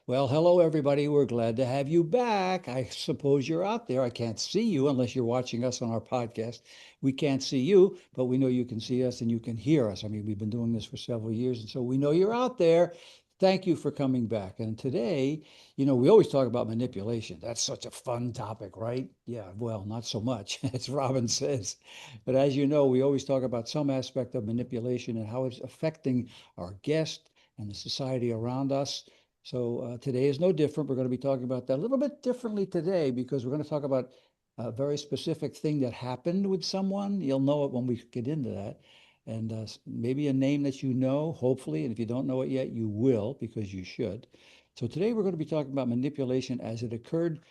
Well, hello, everybody. We're glad to have you back. I suppose you're out there. I can't see you unless you're watching us on our podcast. We can't see you, but we know you can see us and you can hear us. I mean, we've been doing this for several years, and so we know you're out there. Thank you for coming back. And today, we always talk about manipulation. That's such a fun topic, right? Yeah, well, not so much, as Robin says. But as you know, we always talk about some aspect of manipulation and how it's affecting our guest and the society around us. So today is no different. We're going to be talking about that a little bit differently today because we're going to talk about a very specific thing that happened with someone. You'll know it when we get into that. And maybe a name that you know, hopefully. And if you don't know it yet, you will because you should. So today we're going to be talking about manipulation as it occurred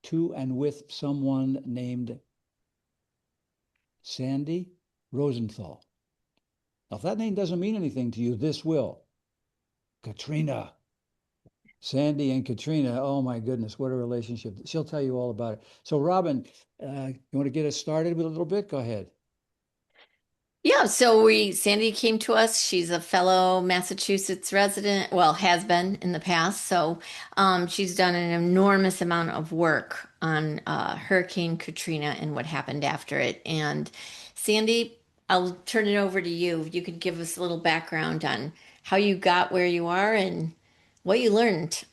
to and with someone named Sandy Rosenthal. Now, if that name doesn't mean anything to you, this will. Katrina. Sandy and Katrina, oh my goodness, what a relationship. She'll tell you all about it. So, Robin, you want to get us started with a little bit? Go ahead. Yeah, so Sandy came to us. She's a fellow Massachusetts resident, well, has been in the past. So she's done an enormous amount of work on Hurricane Katrina and what happened after it. And Sandy, I'll turn it over to you. You could give us a little background on how you got where you are and what you learned.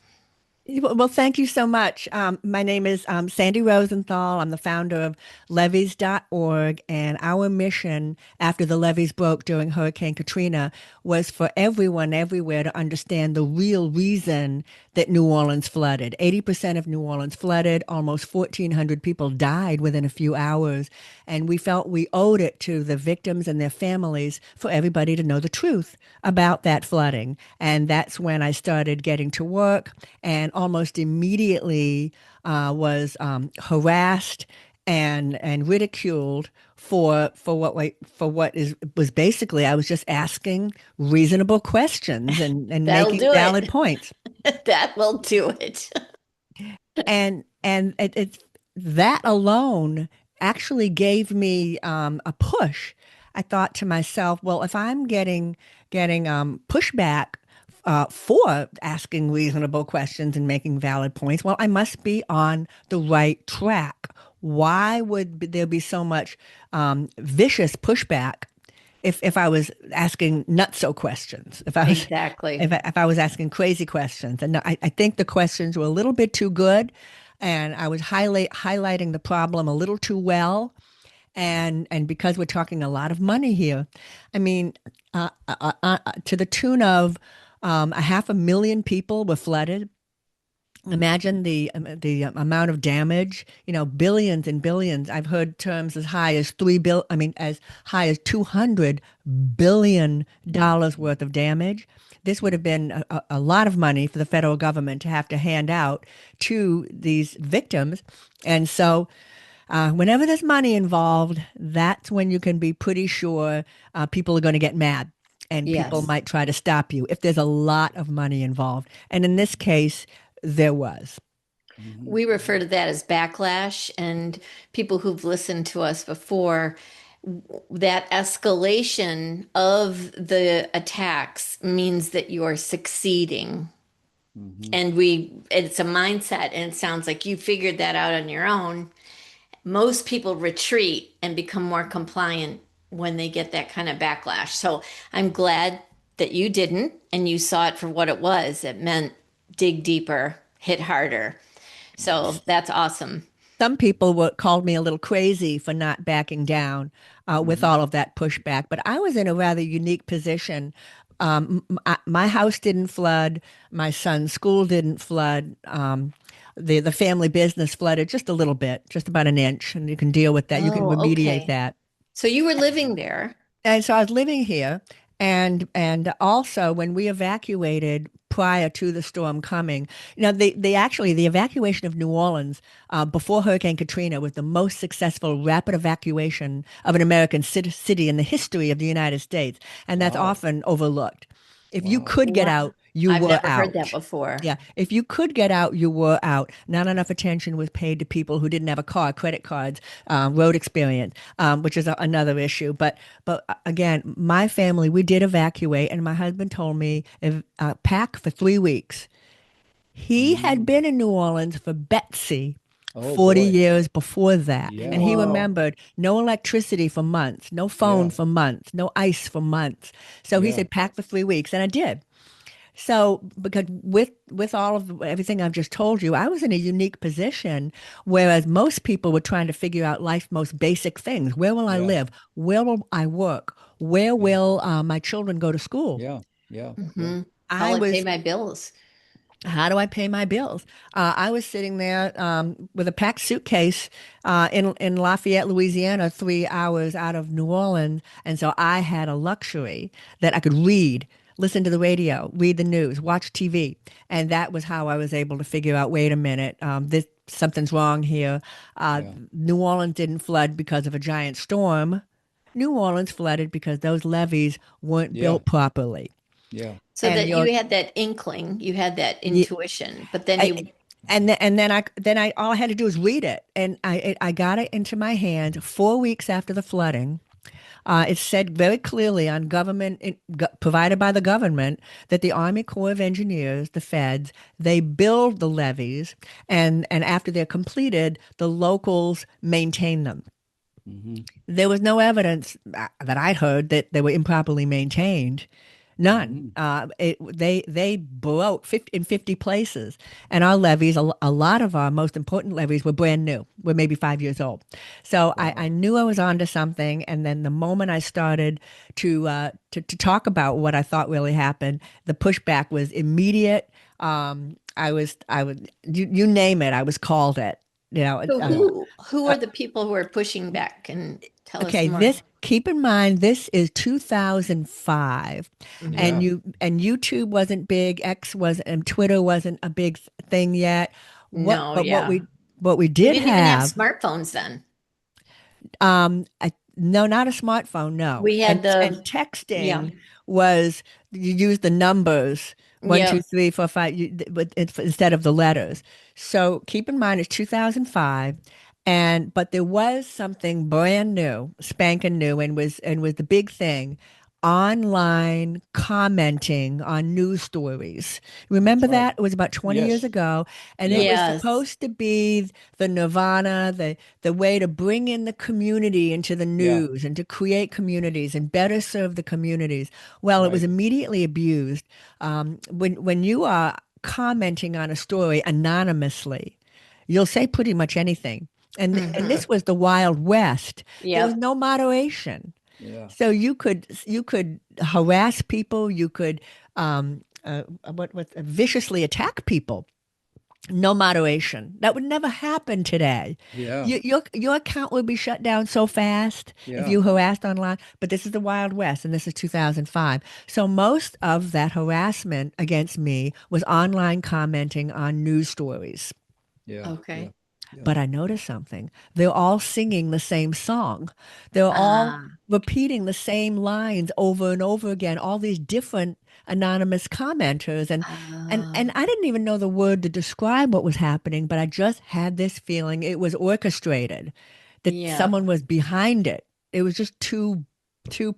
Well, thank you so much. My name is Sandy Rosenthal. I'm the founder of levees.org, and our mission after the levees broke during Hurricane Katrina was for everyone everywhere to understand the real reason that New Orleans flooded. 80% of New Orleans flooded, almost 1,400 people died within a few hours, and we felt we owed it to the victims and their families for everybody to know the truth about that flooding. And that's when I started getting to work and almost immediately was harassed and ridiculed for what was basically I was just asking reasonable questions and That'll making do valid it. points. That will do it. And that alone actually gave me a push. I thought to myself, well, if I'm getting pushback for asking reasonable questions and making valid points, well, I must be on the right track. Why would there be so much vicious pushback if I was asking nutso questions, Exactly. if I was asking crazy questions? And I think the questions were a little bit too good, and I was highlighting the problem a little too well. And because we're talking a lot of money here, I mean, to the tune of 500,000 people were flooded. Imagine the amount of damage, billions and billions. I've heard terms as high as as high as $200 billion worth of damage. This would have been a lot of money for the federal government to have to hand out to these victims. And so whenever there's money involved, that's when you can be pretty sure people are going to get mad and people Yes. might try to stop you if there's a lot of money involved. And in this case, there was. Mhm. We refer to that as backlash, and people who've listened to us before, that escalation of the attacks means that you are succeeding. Mhm. And it's a mindset, and it sounds like you figured that out on your own. Most people retreat and become more compliant when they get that kind of backlash. So I'm glad that you didn't and you saw it for what it was. It meant dig deeper, hit harder. So that's awesome. Some people called me a little crazy for not backing down with Mhm. all of that pushback, but I was in a rather unique position. My house didn't flood. My son's school didn't flood. The family business flooded just a little bit, just about an inch, and you can deal with that. You can Oh, remediate okay. that. So you were living there. And so I was living here, and also when we evacuated prior to the storm coming, the evacuation of New Orleans before Hurricane Katrina was the most successful rapid evacuation of an American city in the history of the United States, and that's Wow. often overlooked. If you Wow. could get Wow. out, you I've were never heard that out. before. Yeah, if you could get out, you were out. Not enough attention was paid to people who didn't have a car, credit cards, road experience, which is another issue. But again, my family, we did evacuate, and my husband told me pack for 3 weeks. He had Mm. been in New Orleans for Betsy Oh 40 boy. years before that. And Yeah. he Yeah. Whoa. remembered no electricity for months, no phone Yeah. for months, no ice for months. So he Yeah. said, pack for 3 weeks. And I did. So, because with all of everything I've just told you, I was in a unique position, whereas most people were trying to figure out life's most basic things. Where will I Yeah. live? Where will I work? Where Yeah. will my children go to school? Yeah. Yeah. Yeah. Hmm. How I will I pay was, my bills? how do I pay my bills? I was sitting there with a packed suitcase in Lafayette, Louisiana, 3 hours out of New Orleans. And so I had a luxury that I could read, listen to the radio, read the news, watch TV. And that was how I was able to figure out, wait a minute, this something's wrong here. Yeah. New Orleans didn't flood because of a giant storm. New Orleans flooded because those levees weren't Yeah. built properly. Yeah. So And that you're, you had that inkling, you had that y- intuition, but then I, you, and then I all I had to do was read it, and I got it into my hands 4 weeks after the flooding. It said very clearly on provided by the government that the Army Corps of Engineers, the feds, they build the levees, and after they're completed, the locals maintain them. Hmm. There was no evidence that I'd heard that they were improperly maintained. None. Hmm. They broke 50, in 50 places, and our levees, a lot of our most important levees, were brand new. Were maybe 5 years old. So I Wow. knew I was onto something. And then the moment I started to talk about what I thought really happened, the pushback was immediate. I was you name it, I was called it. You know, so Yeah. who are the people who are pushing back? And tell us Okay, more. this keep in mind this is 2005, and Hmm. Yeah. YouTube wasn't big, X was and Twitter wasn't a big thing yet. What No, but yeah. what we We did didn't even have have, smartphones then. no, not a smartphone, no. We had And the, yeah, texting was you use the numbers one, yeah. two, three, four, five, instead of the letters. So keep in mind it's 2005, but there was something brand new, spanking new, and was the big thing. Online commenting on news stories. That's Remember right. that? It was about 20 years Yes. ago, and it Yeah. was Yes. supposed to be the nirvana, the way to bring in the community into the Yeah. news and to create communities and better serve the communities. Well, it was Right. immediately abused. When you are commenting on a story anonymously, you'll say pretty much anything. And Hmm. this was the Wild West. There was Yep. no moderation. Yeah. So you could harass people, you could what viciously attack people. No moderation. That would never happen today. Yeah. Your account would be shut down so fast if Yeah. you harassed online. But this is the Wild West, and this is 2005. So most of that harassment against me was online commenting on news stories. Yeah. Yeah. Okay. Yeah. But I noticed something. They're all singing the same song. They're all Ah, repeating the same lines over and over again, all these different anonymous commenters. And ah, I didn't even know the word to describe what was happening, but I just had this feeling it was orchestrated, that yeah. someone was behind it. It was just too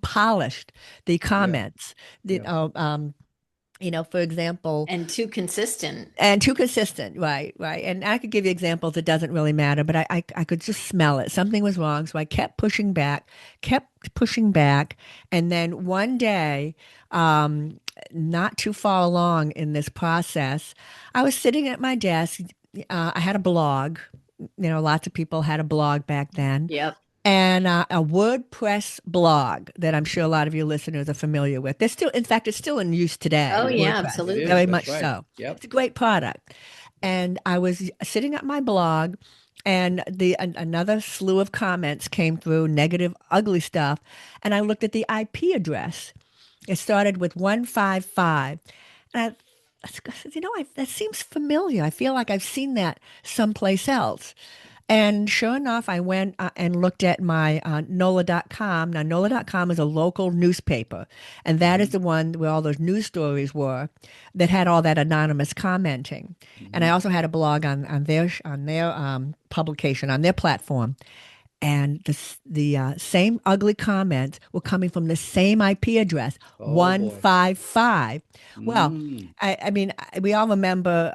polished, the Yeah. comments. The, Yeah. for example, And too consistent. and too consistent, right, right. And I could give you examples. It doesn't really matter, but I could just smell it. Something was wrong. So I kept pushing back. And then one day, not too far along in this process, I was sitting at my desk. I had a blog. Lots of people had a blog back then, Yep. and a WordPress blog that I'm sure a lot of your listeners are familiar with. They're still, in fact, it's still in use today, Oh, It is. yeah, WordPress, It is. very absolutely. That's much right. so. Yep. It's a great product. And I was sitting at my blog, and another slew of comments came through, negative, ugly stuff. And I looked at the IP address. It started with 155. And I said, that seems familiar. I feel like I've seen that someplace else. And sure enough, I went and looked at my NOLA.com. Now, NOLA.com is a local newspaper, and that is Hmm. the one where all those news stories were that had all that anonymous commenting. And I Hmm. also had a blog on their publication, on their platform. and the same ugly comments were coming from the same IP address, Oh boy. 155. Well, Mm. I mean, we all remember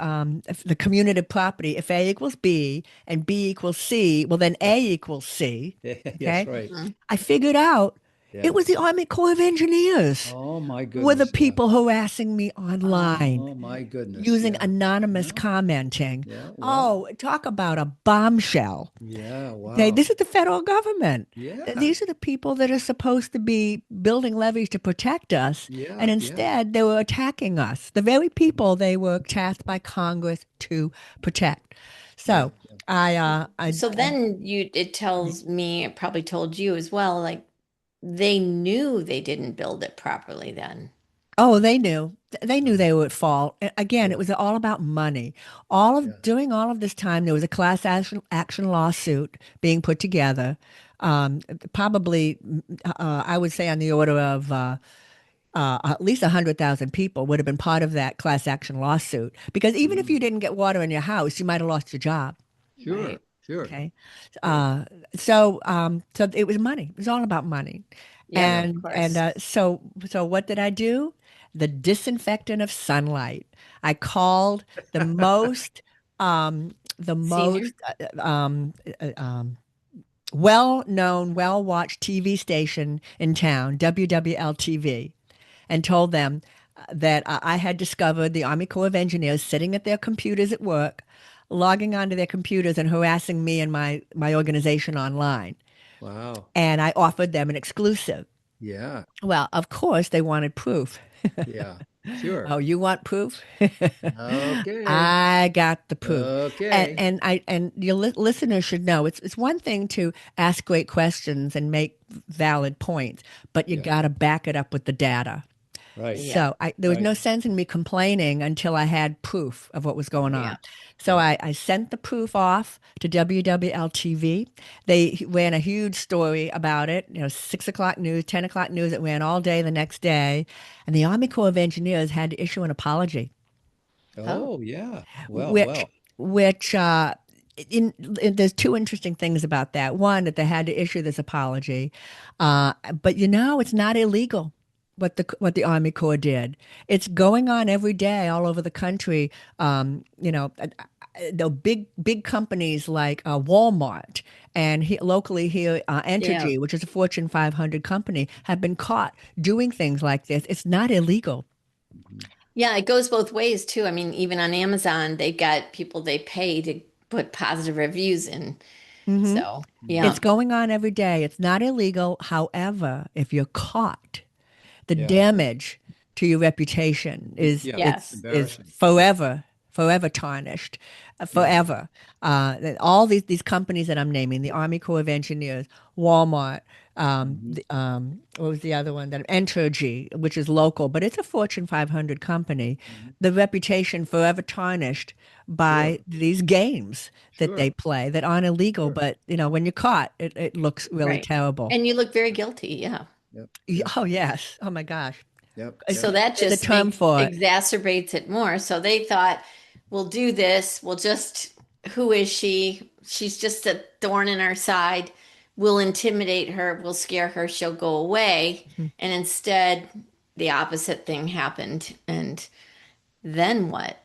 the community property. If A equals B and B equals C, well, then Yeah. A equals C. Yes, Okay. right. Mhm. I figured out it Yeah. was the Army Corps of Engineers Oh my were the goodness. Yeah. people harassing me online Oh my goodness. using Yeah. anonymous Yeah. commenting. Yeah. Well. Oh, talk about a bombshell. Yeah. Okay, Wow. this is the federal government. Yeah. These are the people that are supposed to be building levees to protect us, and Yeah. Yeah. instead they were attacking us, the very people they were tasked by Congress to protect. Yeah. So I So then it tells me, it probably told you as well, like they knew they didn't build it properly then. oh, they knew. They knew Yeah. they were at fault. Again, it Yeah. was all about money. Yeah. During all of this time, there was a class action lawsuit being put together. Probably, I would say on the order of at least 100,000 people would have been part of that class action lawsuit. Because even if you Mm. didn't get water in your house, you might have lost your job. Sure. Right. Sure. Okay. Sure. So it was money. It was all about money. Yep, Yeah. of And course. so what did I do? The disinfectant of sunlight. I called the most the Senior. most well-known, well-watched TV station in town, WWL-TV, and told them that I had discovered the Army Corps of Engineers sitting at their computers at work, logging onto their computers and harassing me and my organization online. Wow. And I offered them an exclusive. Yeah. Well, of course, they wanted proof. Yeah. Sure. Oh, you want proof? Okay. I got the proof. Okay. And your listeners should know it's one thing to ask great questions and make valid points, but you Yeah. got to back it up with the data. Right. Yeah. So there was Right. no sense in me complaining until I had proof of what was going Yeah. on. So Yeah. I sent the proof off to WWL-TV. They ran a huge story about it, 6 o'clock news, 10 o'clock news. It ran all day the next day. And the Army Corps of Engineers had to issue an apology, Oh, Oh, yeah. Well, which, well. which, there's two interesting things about that. One, that they had to issue this apology, but it's not illegal what the Army Corps did. It's going on every day all over the country. The big companies like Walmart and locally here, yeah. Entergy, which is a Fortune 500 company, have been caught doing things like this. It's not illegal. Mhm. Yeah, it goes both ways too. I mean, even on Amazon, they've got people they pay to put positive reviews in. Hmm. So, It's yeah. Mhm. going on every day. It's not illegal. However, if you're caught, the Yeah. damage to your reputation is Yeah. It's it's Yes. is embarrassing. Yeah. forever tarnished, Yeah. forever. All these companies that I'm naming, the Army Corps of Engineers, Walmart, Mhm. what was the other one? That Entergy, which is local, but it's a Fortune 500 company. Mhm. The reputation forever tarnished Sure. by these games that they Sure. play that aren't illegal, Sure. but when you're caught, it looks really Right. terrible. And you look very guilty. Yeah. Yep. Yep. Oh yes. Oh my gosh. Yep. So Yep. that There's a just term makes for it. exacerbates it more. So they thought, we'll do this. Who is she? She's just a thorn in our side. We'll intimidate her. We'll scare her. She'll go away. And instead, the opposite thing happened. And then what?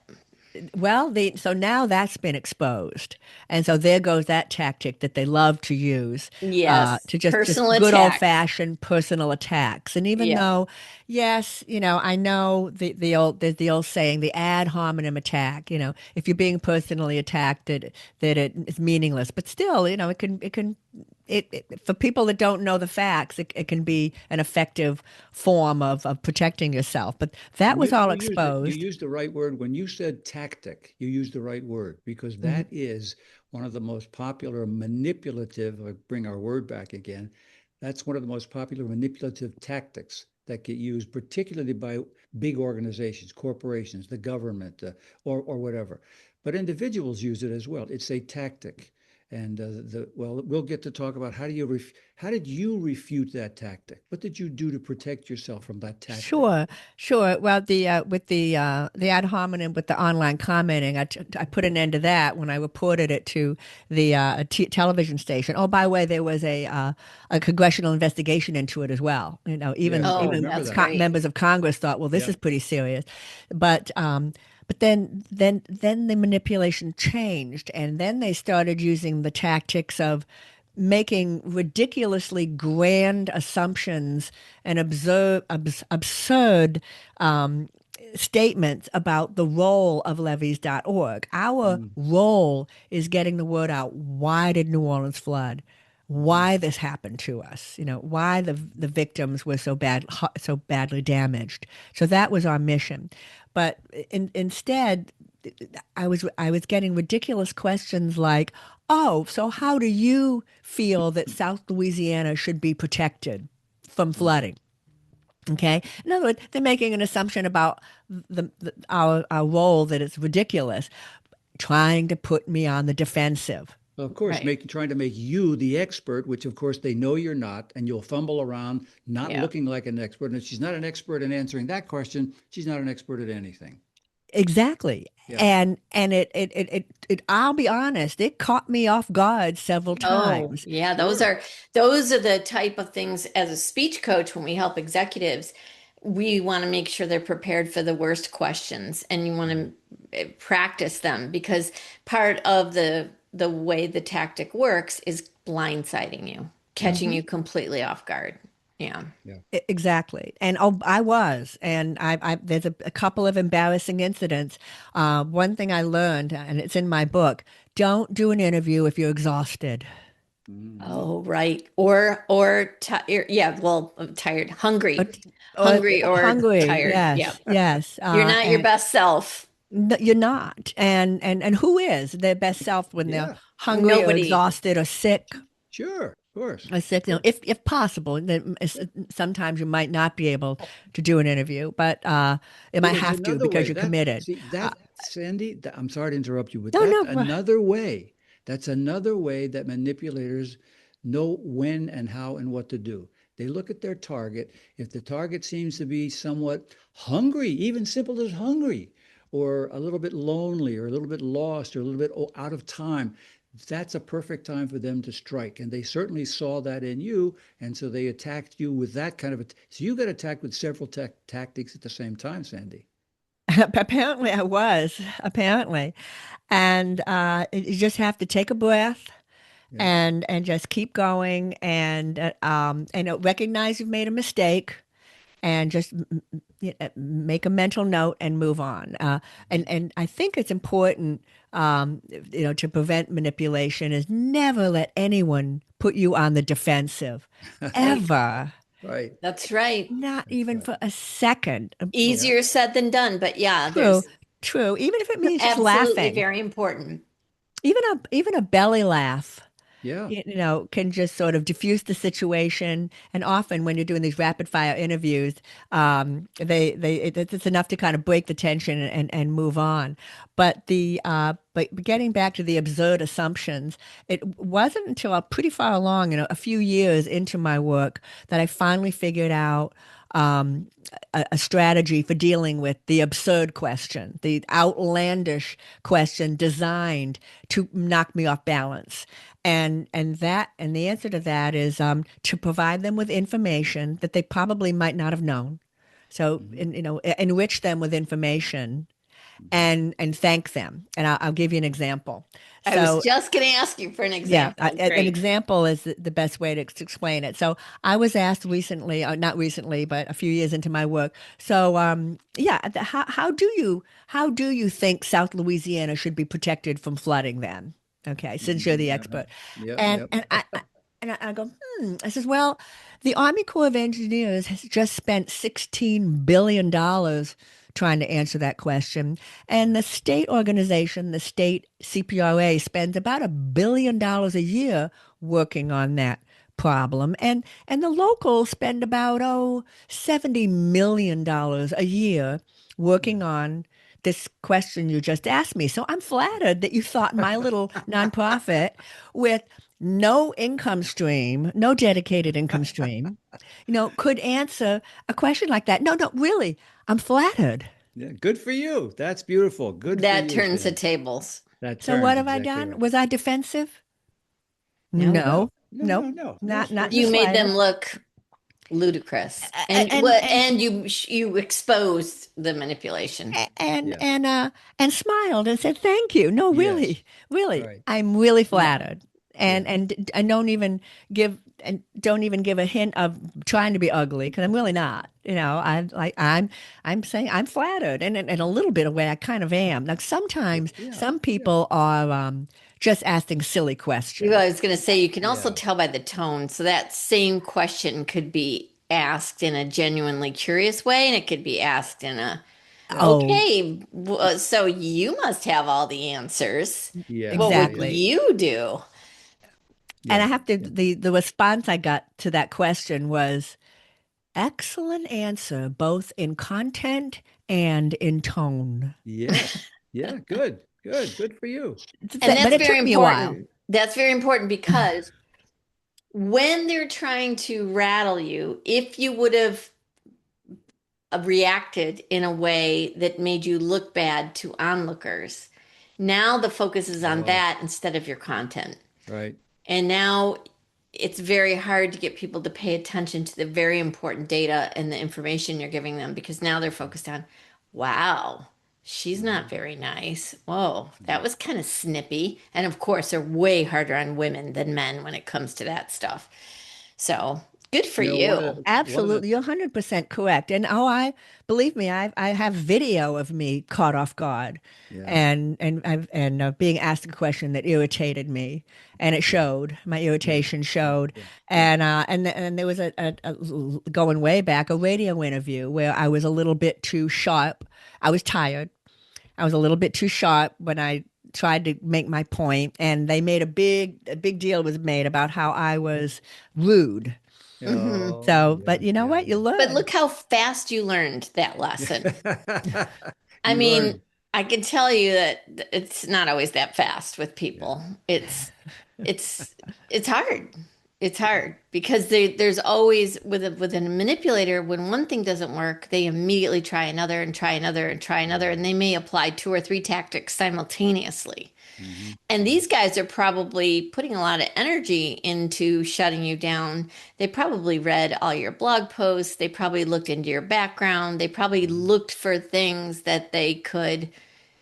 Well, so now that's been exposed, and so there goes that tactic that they love to use, Yes, to just personal good old attacks. fashioned personal attacks. And even Yeah, though, yes, I know there's the old saying, the ad hominem attack. If you're being personally attacked, that it is meaningless, but still, for people that don't know the facts, it can be an effective form of protecting yourself. But that And was you all you used it. You exposed. used the right word when you said tactic. You used the right word because Mhm. that is one of the most popular manipulative. I bring our word back again. That's one of the most popular manipulative tactics that get used, particularly by big organizations, corporations, the government, or whatever. But individuals use it as well. It's a tactic. And we'll get to talk about how did you refute that tactic? What did you do to protect yourself from that tactic? Sure, sure. Well, with the ad hominem with the online commenting, I put an end to that when I reported it to the television station. Oh, by the way, there was a congressional investigation into it as well. You know, even Yes, I Oh, even remember that's that. great. members of Congress thought, well, this Yeah. is pretty serious, but then the manipulation changed, and then they started using the tactics of making ridiculously grand assumptions and absurd um, statements about the role of levees.org. Our Mm, role is getting the word out. Why did New Orleans flood? mhm. Why this happened to us? You know, why the victims were so badly damaged. So that was our mission. But instead, I was getting ridiculous questions like, "Oh, so how do you feel that South Louisiana should be protected from Mm. flooding?" Okay. In other words, they're making an assumption about our role that it's ridiculous, trying to put me on the defensive. Well, of course, Right. trying to make you the expert, which of course they know you're not, and you'll fumble around not Yeah. looking like an expert. And if she's not an expert in answering that question, she's not an expert at anything. Exactly. Yeah. And I'll be honest, it caught me off guard several Oh, times. yeah, Sure. those are the type of things as a speech coach when we help executives, we want to make sure they're prepared for the worst questions and you want Mm. to practice them because part of the way the tactic works is blindsiding you, Yeah. catching you completely off guard. Yeah. Yeah. Exactly. And I was, and there's a couple of embarrassing incidents. One thing I learned, and it's in my book, don't do an interview if you're exhausted. Mhm. Oh, right. Or tired. Yeah, well, I'm tired, Or, or hungry or hungry. tired. Yeah. Yes, yes. You're not your And best self. you're not. And who is their best self when they're Yeah. hungry or Nobody. exhausted or sick? Sure. Of course. Or sick, Of course. if possible. Then sometimes you might not be able to do an interview, but you might It's have to another because way you're that committed. see Uh, that Sandy. I'm sorry to interrupt you, but no, that's no. another way. That's another way that manipulators know when and how and what to do. They look at their target. If the target seems to be somewhat hungry, even simple as hungry, or a little bit lonely, or a little bit lost, or a little bit out of time, that's a perfect time for them to strike. And they certainly saw that in you, and so they attacked you with that kind of a. So you got attacked with several tactics at the same time, Sandy. Apparently, I was. Apparently, and you just have to take a breath Yeah. and just keep going and recognize you've made a mistake and just make a mental note and move on. And I think it's important, to prevent manipulation is never let anyone put you on the defensive, Right. ever, Right. That's right. not That's even right. for a second. Yeah. Easier said than done, but yeah, True, there's true. Even if it means just absolutely laughing, very important. even a belly laugh. Yeah. Can just sort of diffuse the situation. And often when you're doing these rapid fire interviews, it's enough to kind of break the tension and move on. But getting back to the absurd assumptions, it wasn't until pretty far along, a few years into my work that I finally figured out um, a strategy for dealing with the absurd question, the outlandish question designed to knock me off balance. And the answer to that is to provide them with information that they probably might not have known. So, Hmm. enrich them with information Hmm. and thank them. And I'll give you an example. I was So, just going to ask you for an yeah, example. an Great. example is the best way to explain it. So I was asked recently, not recently, but a few years into my work. So yeah, how do you think South Louisiana should be protected from flooding then? Okay, since you're the Uh-huh. expert, Yep. and Yep. and I go, I says, well, the Army Corps of Engineers has just spent $16 billion trying to answer that question. And the state organization, the state CPRA, spends about $1 billion a year working on that problem. And the locals spend about $70 million a year Yeah. working on this question you just asked me. So I'm flattered that you thought my little nonprofit with no income stream, no dedicated income stream, could answer a question like that. No, no, really, I'm flattered. Yeah, good for you. That's beautiful. Good for That you, turns the Sandy. tables. That So what turns have I exactly done? right. Was I defensive? No, No, No, no, nope, no, no. not in That's the you made them slightest. look ludicrous, A- and And and and you exposed the manipulation. and yeah. and uh and smiled and said thank you. No, Yes. really, really, Right. I'm really Yeah. flattered. Yeah. And don't even give a hint of trying to be ugly because I'm really not. I'm saying I'm flattered, and in a little bit of way I kind of am. Like sometimes Yeah. some Yeah. people are just asking silly I questions. was going to say you can also Yeah. tell by the tone. So that same question could be asked in a genuinely curious way, and it could be asked in a Oh, okay. So you must have all the answers. Yeah. What would Yeah. exactly. you do? And I Yeah. have to Yeah. the response I got to that question was excellent answer, both in content and in tone. Yes. Yeah. Good. Good. Good for you. And But that's it very took me a while. important. That's very important because when they're trying to rattle you, if you would have reacted in a way that made you look bad to onlookers, now the focus is on Oh, that instead of your content. right. And now it's very hard to get people to pay attention to the very important data and the information you're giving them because now they're focused on, wow, she's not Hmm. very nice. Whoa, that Yeah. was kind of snippy. And of course, they're way harder on women than men when it comes to that stuff. So good for You know, you. one of the, Absolutely, you're 100% correct. And I believe me, I have video of me caught off guard, yeah. and being asked a question that irritated me, and it Yeah. showed. My Good. irritation Good. showed, Yeah. Yeah. and there was going way back a radio interview where I was a little bit too sharp. I was tired. I was a little bit too sharp when I tried to make my point, and they made a big deal was made about how I was rude. Mhm. Oh, So, but yeah. you know Yeah. what? You But learn. look how fast you learned that lesson. Yeah. I You mean, learn. I can tell you that it's not always that fast with Yeah. people. It's it's hard. It's hard because there's always with a manipulator when one thing doesn't work, they immediately try another and try another and try another, Yeah. and they may apply two or three tactics simultaneously. Hmm. And these guys are probably putting a lot of energy into shutting you down. They probably read all your blog posts. They probably looked into your background. They probably Hmm. looked for things that they could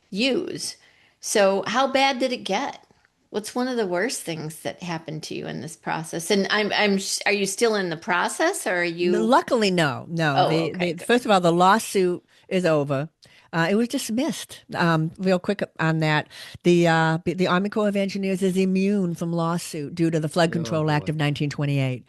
use. So, how bad did it get? What's one of the worst things that happened to you in this process? And are you still in the process or are you, Luckily, no, no. oh, The okay, good. first of all, the lawsuit is over. It was dismissed. Real quick on that, the Army Corps of Engineers is immune from lawsuit due to the Flood Oh Control Act boy. of 1928.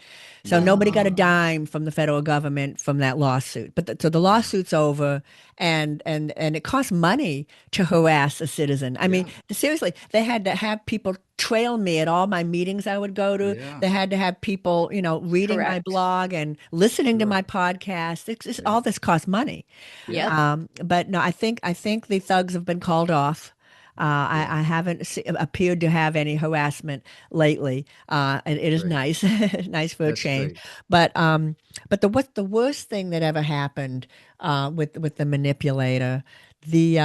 So Yeah. nobody got a Oh, dime from the federal government from that lawsuit. But so the Wow. lawsuit's over, and it costs money to harass a citizen. I mean, Yeah. seriously, they had to have people trail me at all my meetings I would go to. Yeah. They had to have people, reading my correct. blog and listening to Sure. my podcast. Yeah. All this costs money. Yeah. Yep. But no, I think the thugs have been called off. Yeah. I haven't appeared to have any harassment lately, and it is Great. nice, nice for a That's change. great. But what's the worst thing that ever happened with the manipulator? The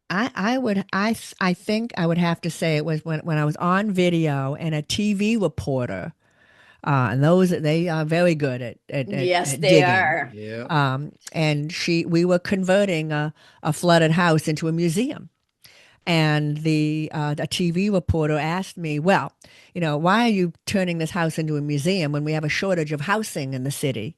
I think I would have to say it was when I was on video and a TV reporter, and those they are very good Yes, at they digging. are. Yeah. And we were converting a flooded house into a museum. And the TV reporter asked me, well, why are you turning this house into a museum when we have a shortage of housing in the city?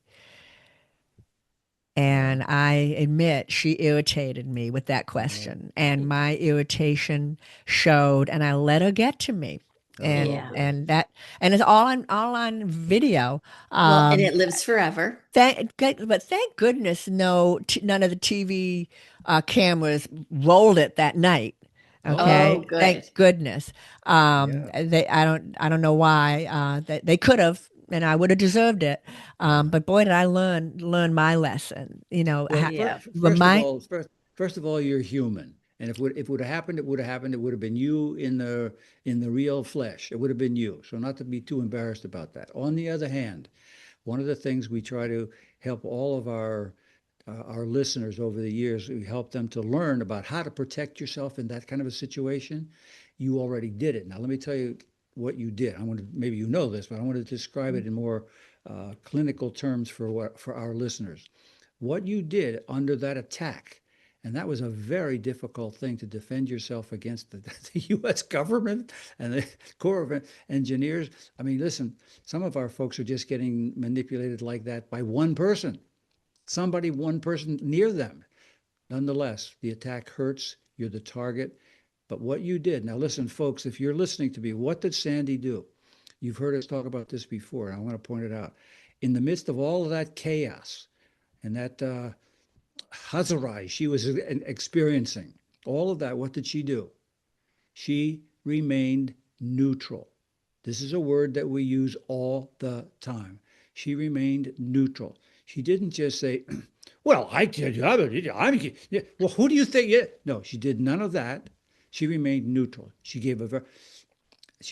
Yeah. And I admit she irritated me with that Oh. question. And my irritation showed, and I let her get to me. Oh Yeah. boy. And it's all on video. Well, and Um, it lives forever. but thank goodness none of the TV cameras rolled it that night. Okay. Oh, Okay, good. thank goodness. Yeah. I don't know why. They could have. and I would have deserved it. But boy, did I learn my lesson. Well, Yeah. Remind. first of all, you're human, and if it would have happened, it would have happened. It would have been you in the real flesh. It would have been you. So not to be too embarrassed about that. On the other hand, one of the things we try to help all of our listeners over the years, we help them to learn about how to protect yourself in that kind of a situation. You already did it. Now, let me tell you what you did. I want to maybe you know this, but I want to describe it in more clinical terms for our listeners. What you did under that attack, and that was a very difficult thing to defend yourself against the U.S. government and the Corps of Engineers. I mean, listen, some of our folks are just getting manipulated like that by one person, one person near them. Nonetheless, the attack hurts. You're the target. But what you did, now listen, folks, if you're listening to me, what did Sandy do? You've heard us talk about this before, and I want to point it out. In the midst of all of that chaos and that Hazarai she was experiencing, all of that, what did she do? She remained neutral. This is a word that we use all the time. She remained neutral. She didn't just say, well, well, who do you think? Yeah. No, she did none of that. She remained neutral. She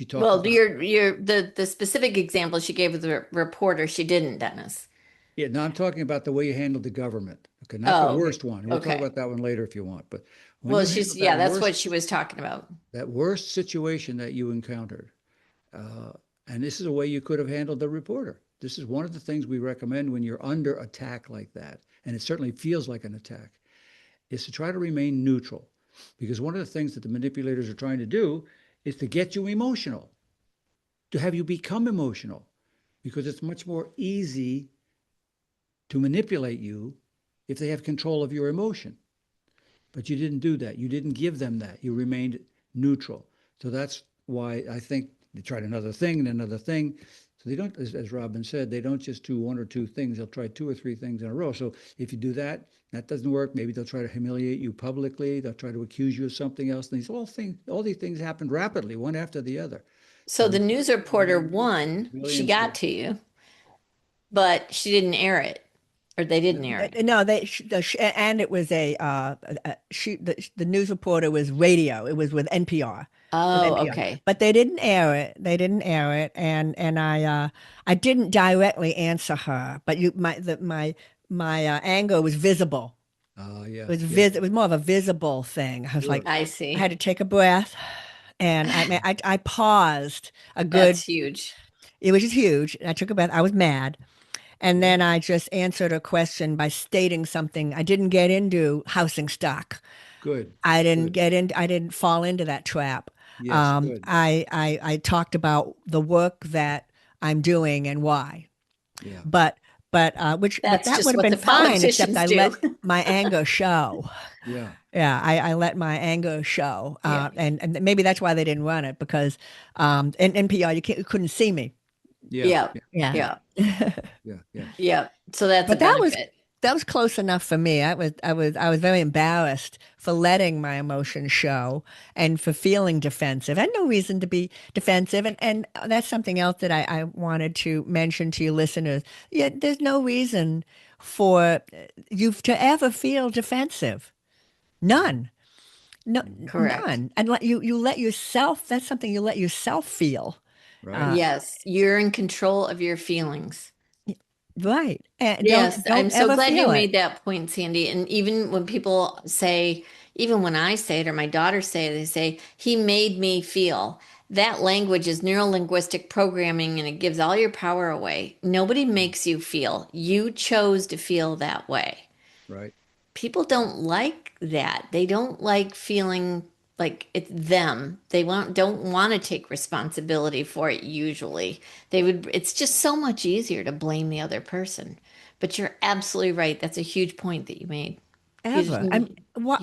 talked Well, about, the specific example she gave with the reporter, she didn't, Dennis. yeah, now I'm talking about the way you handled the government. Okay, not the Oh, worst one. We'll talk okay. about that one later if you want. But when Well, you handled that's what she was talking about. that worst situation that you encountered, uh, and this is a way you could have handled the reporter. This is one of the things we recommend when you're under attack like that, and it certainly feels like an attack, is to try to remain neutral. Because one of the things that the manipulators are trying to do is to get you emotional, to have you become emotional, because it's much more easy to manipulate you if they have control of your emotion. But you didn't do that. You didn't give them that. You remained neutral. So that's why I think they tried another thing and another thing. So they don't, as Robin said, they don't just do one or two things. They'll try two or three things in a row. So if you do that, that doesn't work. Maybe they'll try to humiliate you publicly. They'll try to accuse you of something else. And all these things happened rapidly, one after the other. So the news reporter It's won. really She got important. to you, but she didn't air it, or they didn't air it. No, and it was the news reporter was radio. It was with NPR, Oh, okay. but they didn't air it. They didn't air it, and I didn't directly answer her, but my anger was visible. Yeah, It was yeah, it was more of a visible thing. I was like, sure. I I had see. to take a breath, and I paused a good. That's huge. It was just huge. I took a breath. I was mad. And Yeah, then I just answered a question by stating something. I didn't get into housing stock. good, good. I didn't fall into that trap. Yes, good. I talked about the work that I'm doing and why. Yeah, But but That's that just would have what been the fine, except politicians I do. let my anger show. yeah, Yeah, I let my anger show. Yeah. And maybe that's why they didn't run it because in NPR you couldn't see me. yeah, Yeah. yeah, Yeah. Yeah. yeah, yeah. Yeah. So that's a But benefit. that was close enough for me. I was very embarrassed for letting my emotions show and for feeling defensive. I had no reason to be defensive, and that's something else that I wanted to mention to your listeners. Yeah, there's no reason for you to ever feel defensive. None. No, Mhm. Correct. none. And you let yourself. That's something you let yourself feel. Right. Uh, Yes, you're in control of your feelings. right. And Yes, I'm don't so ever glad you feel it made that point, Sandy. And even when people say, even when I say it or my daughters say it, they say, he made me feel. That language is neuro-linguistic programming and it gives all your power away. Nobody makes you feel. You chose to feel that way. Right. People don't like that. They don't like feeling like it's them. They don't want to take responsibility for it usually. They would it's just so much easier to blame the other person. But you're absolutely right. That's a huge point that you made. You just ever.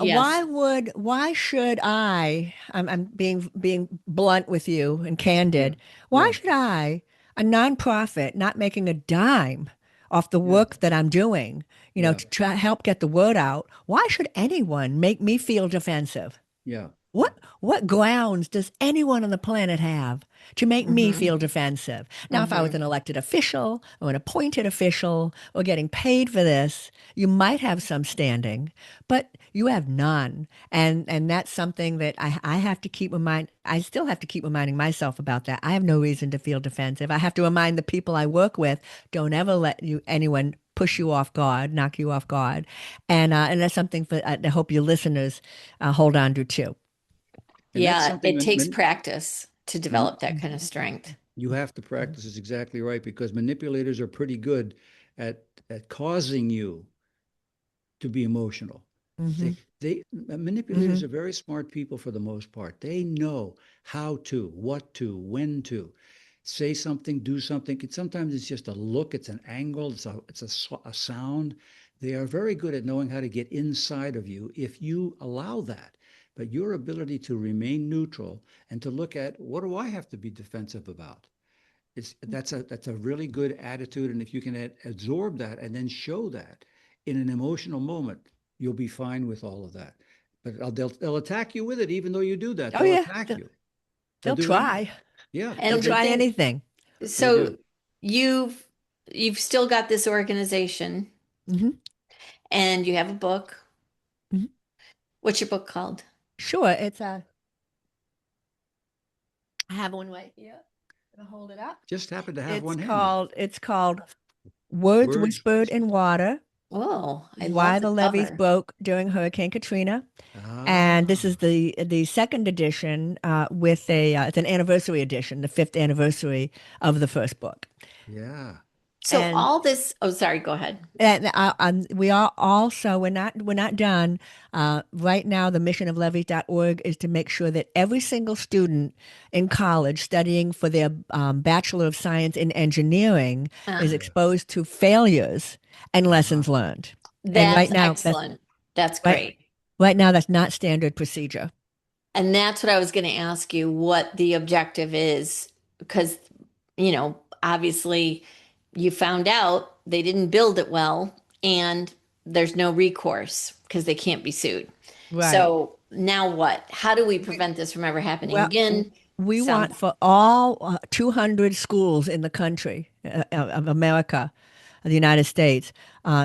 yes. Why should I'm being blunt with you and Yeah. candid. Why Yeah. should I, a nonprofit, not making a dime off the Yeah. work that I'm doing, Yeah. to try help get the word out? Why should anyone make me feel defensive? Yeah. Yeah. What what grounds does anyone on the planet have to make me Mm-hmm. feel defensive? Now, if I was Mm-hmm. an elected official or an appointed official or getting paid for this, you might have some standing, but you have none. And that's something that I have to keep in mind. I still have to keep reminding myself about that. I have no reason to feel defensive. I have to remind the people I work with, don't ever let anyone push you off guard, knock you off guard. And that's something for I hope your listeners hold on to too. And that's Yeah, something it takes practice to develop that kind of strength. you have to practice is exactly right because manipulators are pretty good at causing you to be emotional. Mm-hmm. They Mm-hmm. manipulators are very smart people for the most part. They know how to, what to, when to say something, do something. Sometimes it's just a look, it's an angle, a sound. They are very good at knowing how to get inside of you if you allow that. But your ability to remain neutral and to look at what do I have to be defensive about? That's a really good attitude, and if you can absorb that and then show that in an emotional moment, you'll be fine with all of that. But they'll attack you with it, even though you do that. Oh They'll yeah, attack you. They'll they'll do anything. try. Yeah, They'll And the try thing, anything. they so do. you've you've still got this organization Mm-hmm. and you have a book. Mm-hmm. What's your book called? Sure, it's a. I have one right here. Gonna hold it up. Just happen to have It's one handy. called Words Words. Whispered in Water: Oh, I love Why the the Levees cover. Broke During Hurricane Katrina. And this is Ah, the second edition with a it's an anniversary edition, the fifth anniversary of the first book. yeah. So And all this, oh, sorry, go ahead. we are also we're not done. Right now, the mission of levees.org is to make sure that every single student in college studying for their Bachelor of Science in Engineering is Uh, Yeah. exposed to failures and lessons Ah, learned. And that's excellent. That's right great. right now that's not standard procedure. And that's what I was going to ask you, what the objective is, because, obviously you found out they didn't build it well and there's no recourse because they can't be sued. Right. So now what? How do we prevent this from ever happening Well, again? we want Sounds, for all 200 schools in the country of America, of the United States,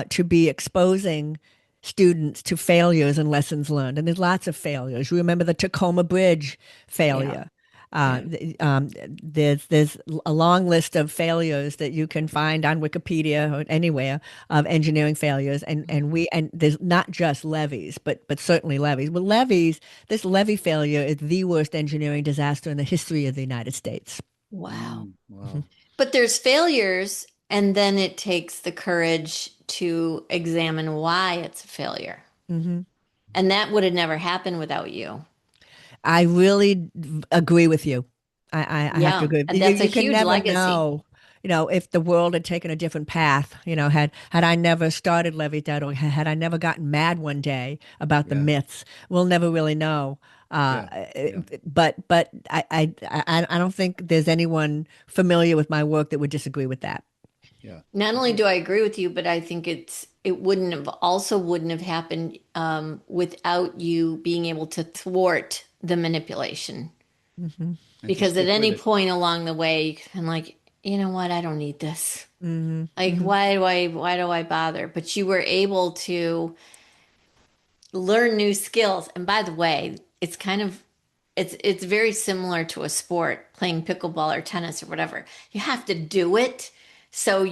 to be exposing students to failures and lessons learned. And there's lots of failures. You remember the Tacoma Bridge yeah, failure. yeah. There's a long list of failures that you can find on Wikipedia or anywhere of engineering failures, and there's not just levees, but certainly levees. But levees, this levee failure is the worst engineering disaster in the history of the United States. Wow. Mhm. wow. But there's failures, and then it takes the courage to examine why it's a failure. Mhm. And that would have never happened without you. I really agree with you. I have to Yeah, agree. and You that's a you can huge never legacy. know, if the world had taken a different path. Had I never started Levitat, or had I never gotten mad one day about the Yeah, myths, we'll never really know. Uh, yeah, yeah, but I don't think there's anyone familiar with my work that would disagree with that. yeah. Not only Well, do I agree with you, but I think it wouldn't have happened without you being able to thwart the manipulation. Hmm. and to Because at stick with any it. point along the way, you can like, you know what, I don't need this. Hmm. Like, Hmm. why do I bother? But you were able to learn new skills. And by the way, it's very similar to a sport, playing pickleball or tennis or whatever. You have to do it. So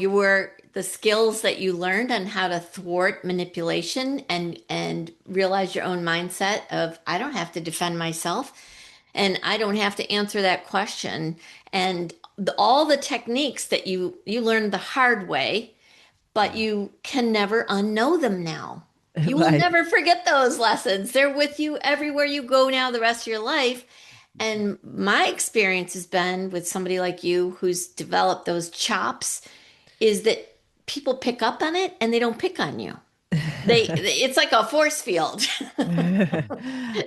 the skills that you learned on how to thwart manipulation and realize your own mindset of I don't have to defend myself and I don't have to answer that question and all the techniques that you learned the hard way, but Yeah, you can never unknow them now. You will Right. never forget those lessons. They're with you everywhere you go now the rest of your life. And my experience has been with somebody like you who's developed those chops is that people pick up on it and they don't pick on you. It's like a force field.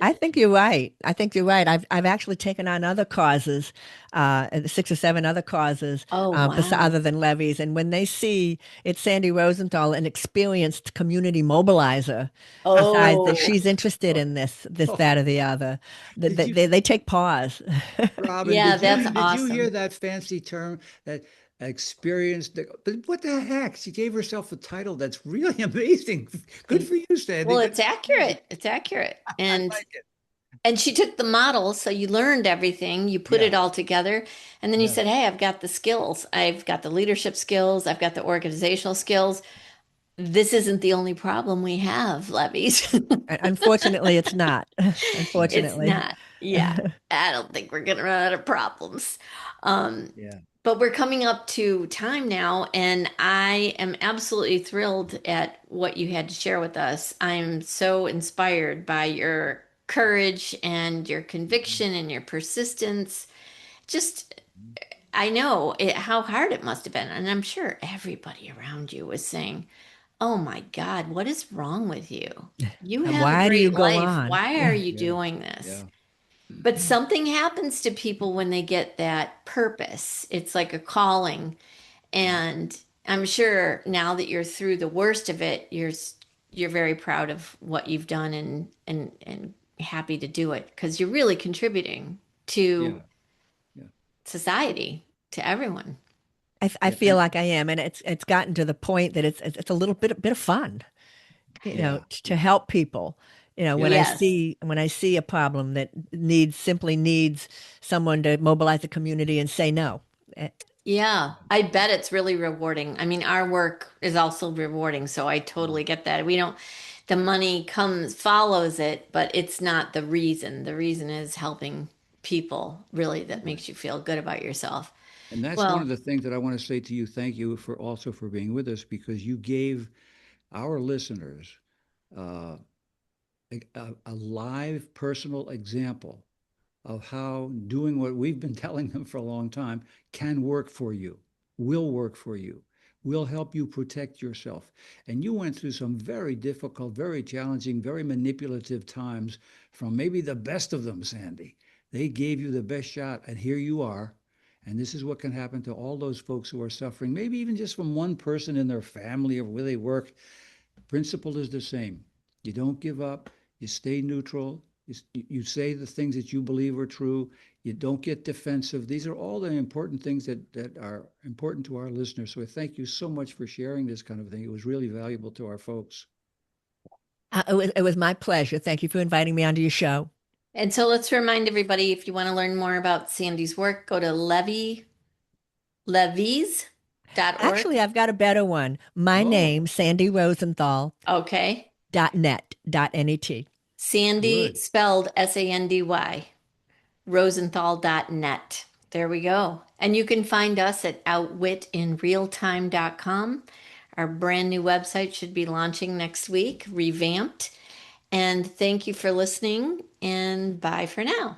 I think you're right. I think you're right. I've actually taken on other causes, 6 or 7 other causes, Oh, other wow. than levies. And when they see it's Sandy Rosenthal, an experienced community mobilizer, decides that Oh, she's interested in this, Oh, that, or the other, did you, they take pause. Robin, yeah, that's did you hear awesome. that fancy term that experienced? But what the heck? She gave herself a title that's really amazing. Good And for you, Sandy. well, Good it's for you. accurate. It's accurate. I like it. And she took the model, so you learned everything, you put Yeah, it all together, and then you yeah, said, "Hey, I've got the skills. I've got the leadership skills, I've got the organizational skills. This isn't the only problem we have, levies." Unfortunately, it's not. It's Unfortunately. not. Yeah. I don't think we're gonna run out of problems. Um, yeah, but we're coming up to time now, and I am absolutely thrilled at what you had to share with us. I'm so inspired by your courage and your conviction and your persistence. Just, I know how hard it must have been. And I'm sure everybody around you was saying, "Oh my God, what is wrong with you? You have a Why do you great go life. on? Why are you yeah, doing this?" yeah, But something happens to people when they get that purpose. It's like a calling. yeah, And I'm sure now that you're through the worst of it, you're very proud of what you've done and happy to do it because you're really contributing to yeah, yeah, society, to everyone. I yeah, feel like I am, and it's gotten to the point that it's a little bit of fun, yeah, to help people. When yeah. Yes. when I see a problem that simply needs someone to mobilize the community and say no. Eh, Yeah, I bet it's really rewarding. I mean, our work is also rewarding, so I Yeah. totally get that. We don't, the money comes, follows it, but it's not the reason. The reason is helping people, really, that Right. makes you feel good about yourself. And that's one of Well, the things that I want to say to you. Thank you for being with us because you gave our listeners uh, a live personal example of how doing what we've been telling them for a long time can work for you, will work for you, will help you protect yourself. And you went through some very difficult, very challenging, very manipulative times from maybe the best of them, Sandy. They gave you the best shot, and here you are. And this is what can happen to all those folks who are suffering, maybe even just from one person in their family or where they work. Principle is the same. You don't give up. You stay neutral. You say the things that you believe are true. You don't get defensive. These are all the important things that are important to our listeners. So I thank you so much for sharing this kind of thing. It was really valuable to our folks. it was my pleasure. Thank you for inviting me onto your show. and so let's remind everybody if you want to learn more about Sandy's work, go to levees.org. Actually, I've got a better one. My Oh, name, Sandy Rosenthal, Okay. .net. Sandy good. spelled Sandy. Rosenthal.net. There we go. And you can find us at outwitinrealtime.com. Our brand new website should be launching next week, revamped. And thank you for listening, and bye for now.